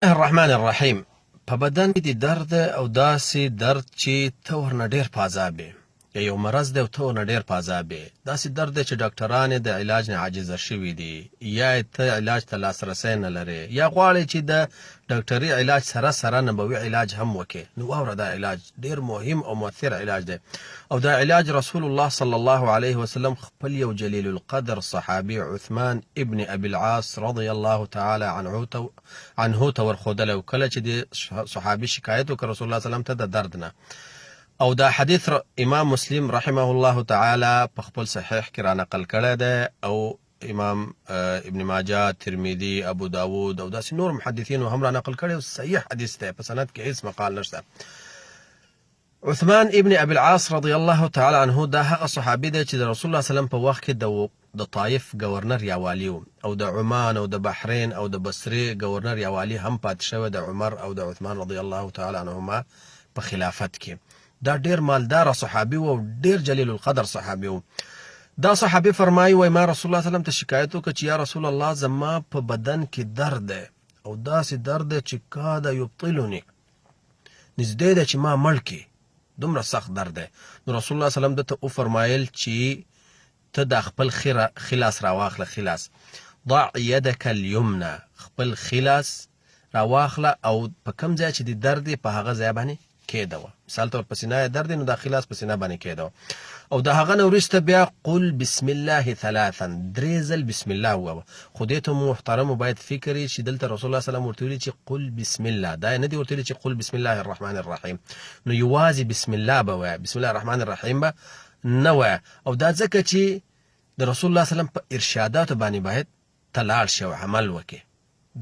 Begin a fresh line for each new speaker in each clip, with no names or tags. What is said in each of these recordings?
الرحمن الرحیم په بدن کې د درد او داسې درد چې ته ورنه ډېر په عذاب یې، یا یو مرض دی او ته ورنه ډېر په عذاب یې، داسې درد دی چې ډاکټران یې د علاج نه عاجزه شوي دي، یا ته علاج ته لاسرسی نه لرې، یا غواړې چې د ډاکټري علاج سره سره نبوي علاج هم وکړې. نو واوره، دا علاج ډېر مهم او مؤثر علاج دی، او دا علاج رسول الله صلی الله علیه وسلم خپل یو جلیل القدر صحابي عثمان ابن ابي العاص رضی الله تعالی عنه ته ورښودلی و، کله چې د صحابي شکایت وکړ رسول الله صلی الله علیه وسلم ته د درد نه. او دا حدیث امام مسلم رحمه الله تعالی په خپل صحیح کې را نقل کړی دی، او امام ابن ماجه، ترمذي، ابو داود او داسې نور محدثینو هم را نقل کړی، او صحیح حدیث دی، په سند کې هیڅ مقال نشته. عثمان ابن ابي العاص رضی الله تعالی عنه دا هغه صحابي دی چې د رسول الله صلی الله علیه وسلم په وخت کې د طائف گورنر یا والی و، او د عمان او د بحرین او د بصرې گورنر یا والی هم پاتې شوی د عمر او د عثمان رضی الله تعالی عنهما په خلافت کې. دا ډیر مالدار صحابي و او ډیر جلیل القدر صحابي و. دا صحابي فرمایي، وای ما رسول الله صلی الله علیه وسلم ته شکایت وکړ چې یا رسول الله، زما په بدن کې درد دی، او داسې درد دی چې کاد یبطلني، نږدې دی چې ما مړ کړي، دومره سخت درد دی. نو رسول الله صلی الله علیه وسلم دته وفرمایل چې ته د خپل خلاص راواخله، خلاص ضع يدك اليمنى، خپل خلاص راواخله، او په کوم ځای چې د درد دی په هغه ځای باندې کېدوه. مثال طور په سینه درد نو دا خلاص په سینه باندې کېدوه، او د هغه نه وروسته بیا قل بسم الله ثلاثا، درې ځل بسم الله ووایه. خو دې ته محترمو باید فکر یې چې دلته رسول الله صلی الله علیه وسلم ورته ویلي چې قل بسم الله، دا یې نه دي ورته ویلي چې قل بسم الله الرحمن الرحیم. نو یوازې بسم الله به وایه، بسم الله الرحمن الرحیم به نه وایه. او دا ځکه چې د رسول الله صلی الله علیه وسلم په ارشاداتو باندې باید ته لاړ شې او عمل وکړې.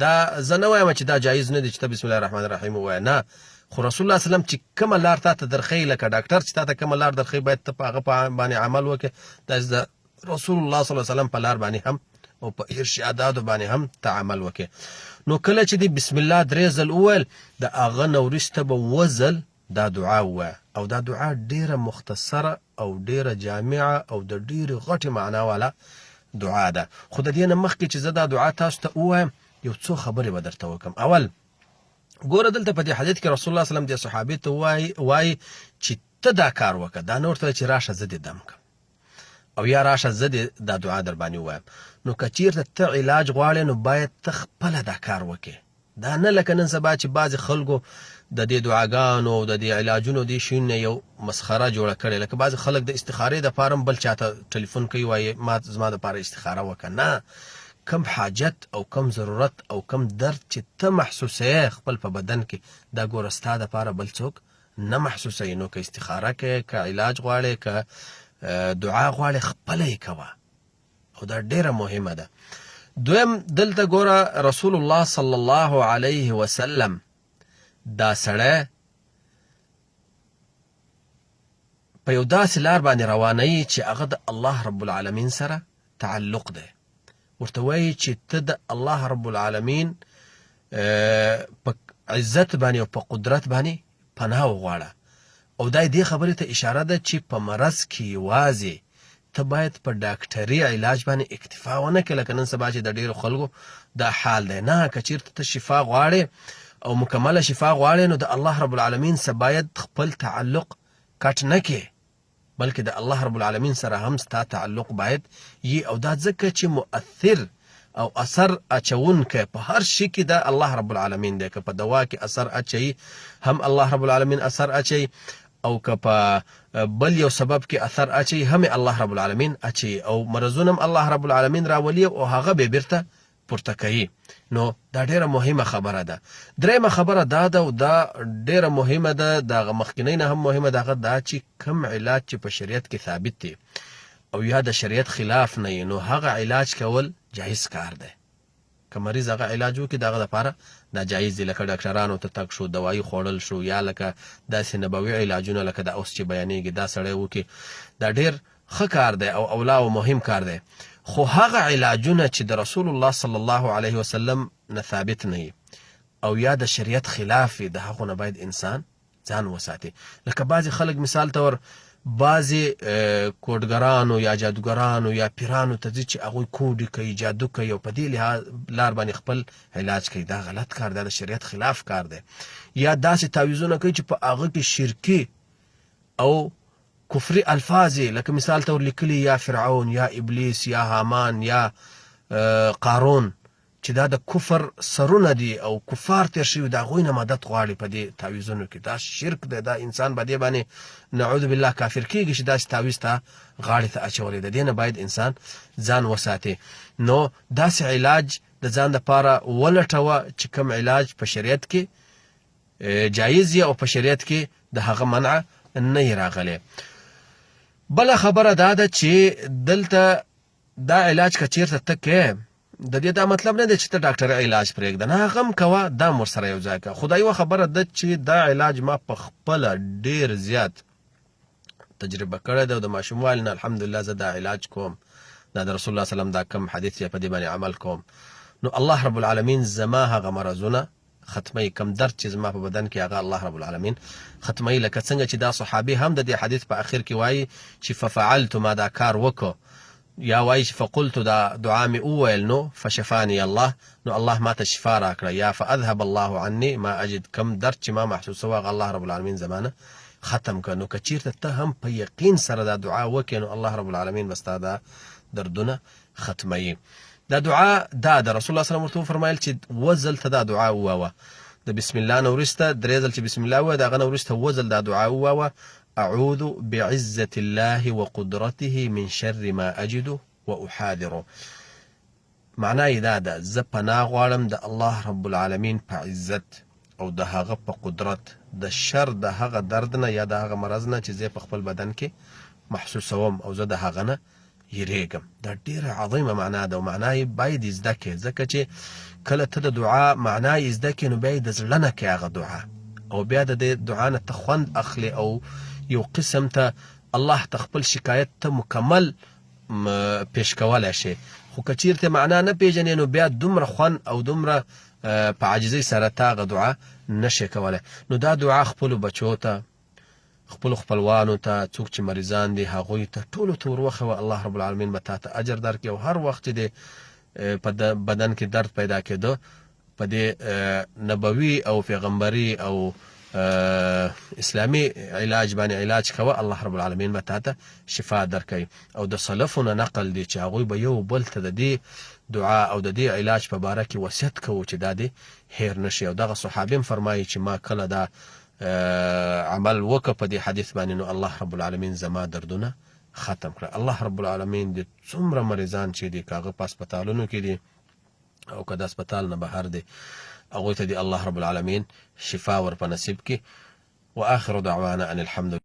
دا زه نه وایم چې دا جایز نه دی چې ته بسم الله الرحمن الرحیم ووایه، نه، خو رسول الله صلی الله علیه وسلم چې کومه لار تا ته درښیي، لکه ډاکټر چې تا ته کومه لار درښیي، باید ته په هغه باندې عمل وکړې. داسې د رسول الله صلی الله علیه وسلم په لار باندې هم او په ارشاداتو باندې هم ته عمل وکړې. نو کله چې دی بسم الله درې ځل وویل، د هغه نه وروسته به اووه ځل دا دعا ووایه، او دا دعا ډیره مختصره او ډیره جامعه او د ډیرې غټې معنا والا دعا ده. خو د دې نه مخکې چې زه دا دعا تاسو ته ووایم، یو څو خبرې به درته وکړم. اول، ګوره دلته په دې حدیث کې رسول الله صلی الله علیه وسلم دې صحابي ته وایي چې ته دا کار وکړه، دا نه ورته چې راشه زه دې دم کړم، او یا راشه زه دې دا دعا در باندې ووایم. نو که چېرته ته علاج غواړې، نو باید ته خپله دا کار وکړې، دا نه لکه نن سبا چې بعضې خلکو د دې دعاګانو او د دې علاجونو دې شیونو یو مسخره جوړه کړې. لکه بعضې خلک د استخارې دپاره هم بل چاته ټلیفون کوي، وایي ما زما دپاره استخاره وکړه. نه، کم حاجت او کم ضرورت او کم درد چې ته محسوسوې خپل په بدن کې، دا ګوره ستا دپاره بل څوک نه محسوسوي. نو که استخاره کوې، که علاج غواړې، که دعا غواړې، خپله یې کوه، او دا ډیره مهمه ده. دویم، دلته ګوره رسول الله صلی الله علیه وسلم دا سړی په یو داسې لار باندې روانوي چې هغه د الله رب العالمین سره تعلق دی. ورته وایي چې ته د الله رب العالمین په عزت باندې او په قدرت باندې پناه وغواړه. او دا دې خبرې ته اشاره ده چې په مرض کې یوازې ته باید په ډاکټري علاج باندې اکتفا ونه کړې، لکه نن سبا چې د ډېرو خلکو دا حال دی. نه، که چېرته ته شفا غواړې او مکمله شفا غواړې، نو د الله رب العالمین سره باید خپل تعلق کټ نه کړې، بلکې د الله رب العالمین سره هم ستا تعلق باید یي. او دا ځکه چې مؤثر او اثر اچونکی په هر شي کې د الله رب العالمین دی. که په دوا کې اثر اچوي هم الله رب العالمین اثر اچوي، او که په بل یو سبب کې اثر اچوي هم الله رب العالمین اچوي، او مرضونه هم الله رب العالمین راولي او هغه به بیرته پورته کوي. نو دا ډیره مهمه خبره ده. درېیمه خبره دا ده، او دا ډیره مهمه ده، د هغه مخکینۍ نه هم مهمه ده، هغه دا چې کوم علاج چې په شریعت کې ثابت دی او یا د شریعت خلاف نه وي، نو هغه علاج کول جایز کار دی. که مریض هغه علاج وکړي، د هغه دپاره دا جایز دی. لکه ډاکټرانو ته تګ شو، دوایي خوړل شو، یا لکه داسې نبوي علاجونه لکه دا اوس چې بیانېږي، دا سړی وکړي، دا ډیر ښه کار دی او اولا او مهم کار دی. خو هغه علاجونه چې د رسول الله صلی الله علیه وسلم نه ثابت نه وي او یا د شریعت خلاف وي، د هغو نه باید انسان ځان وساتي. لکه بعضې خلک مثال طور بعضې کوډګرانو یا جادوګرانو یا پیرانو ته ځي چې هغوی کوډې کوي جادو کوي او په دې لار باندې خپل علاج کوي. دا غلط کار دی، د شریعت خلاف کار دی. یا داسې تعویضونه کوي چې په هغه کې شرکي او کفري الفاظ لکه مثال ته ورلیکلي یا فرعون یا ابلیس یا هامان یا قارون چې دا د کفر سرونه دي او کفار تیر شوي د هغوی نه مدد غواړي په دې تعویضونو کې. دا شرک دی، دا انسان په دې باندې نعوذ بالله کافر کېږي چې داسې تعویض ته غاړې ته اچولی. د دې نه باید انسان ځان وساتي. نو داسې علاج د ځان دپاره ولټوه چې کوم علاج په شریعت کې جایز او په شریعت کې د هغه منع نه یې راغلی. بله خبره دا ده چې دلته دا علاج که چېرته ته کوې د دې دا مطلب نه دی چې ته ډاکټري علاج پرېږده، نه هغه هم کوه، دا هم ورسره یو ځای کوه. خو دا یوه خبره ده چې دا علاج ما په خپله ډېر زیات تجربه کړی دی او د ماشوموالي نه الحمدلله زه دا علاج کوم. دا د رسول الله سلم دا کم حدیث یا په دې باندې عمل کوم. نو الله رب العالمین زما هغه مرضونه ختموي، کم درد چې زما په بدن کې هغه الله رب العالمین ختموي. لکه څنګه چې دا صحابي هم د دې حدیث په اخر کې وایي چې ففعلت ما دا کار وکړو، یا وایي چې فقلت دا دعا مې وویل نو فشفاني الله، نو الله ما ته شفا راکړه. یا فاذهب الله عني ما اجد، کم درد چې ما محسوسوه هغه الله رب العالمین زمانه ختم کړه. نو که چېرته ته هم په یقین سره دا دعا وکړې نو الله رب العالمین به ستا دا دردونه ختموي. دا دعا دا د رسول الله صلی الله علیه وسلم ورته وفرمایل چې اووه ځل ته دا دعا ووایه. د بسم الله نه وروسته درې ځل چې بسم الله ووایه، د هغه نه وروسته اووه ځل دا دعا ووایه. اعوذ بعزة الله وقدرته من شر ما اجد واحاذر. معنی یې دا ده زه پناه غواړم د الله رب العالمین په عزت او د هغه په قدرت د شر د هغه درد نه یا د هغه مرض نه چې زه په خپل بدن کې محسوسوم او زه د هغه نه یریږم. دا ډیره عظیمه معنا ده او معنا یې باید یې زده کړې، ځکه چې کله ته د دعا معنا یې زده کړې نو بیا یې د زړه نه کوې هغه دعا، او بیا د دې دعا نه ته خوند اخلي او یو قسم ته الله ته خپل شکایت ته مکمل پیش کولی شي. خو که چیرته معنا نه پیژنې نو بیا دومره خوند او دومره په عاجزۍ سره ته هغه دعا نشي کولی. نو دا دعا خپلو بچو ته، خپلو خپلوانو ته، څوک چې مریضان دي هغوی ته ټولو ته وروښوه. الله رب العالمین به تا ته اجر درکړي او هر وخت چې د په بدن کې درد پیدا کېده په دې نبوي او پیغمبري او اسلامي علاج باندې علاج کوه، الله رب العالمین به تا ته شفا درکوي. او د سلفو نه نقل دی چې هغوی به یو بل ته د دې دعا او د دې علاج په باره کې وصیت کوو چې دا دې هیر نشي. او دغه صحابي هم فرمایي چې ما کله دا عمل وکړه په دې حدیث باندې نو الله رب العالمین زما دردونه ختم کړه. الله رب العالمین د څومره مریضان چې دي که هغه په اسپتالونو کې دي او که د اسپتال نه بهر دي هغوی ته دې الله رب العالمین شفا ور په نصیب کړي. واخر دعوانا ان الحمد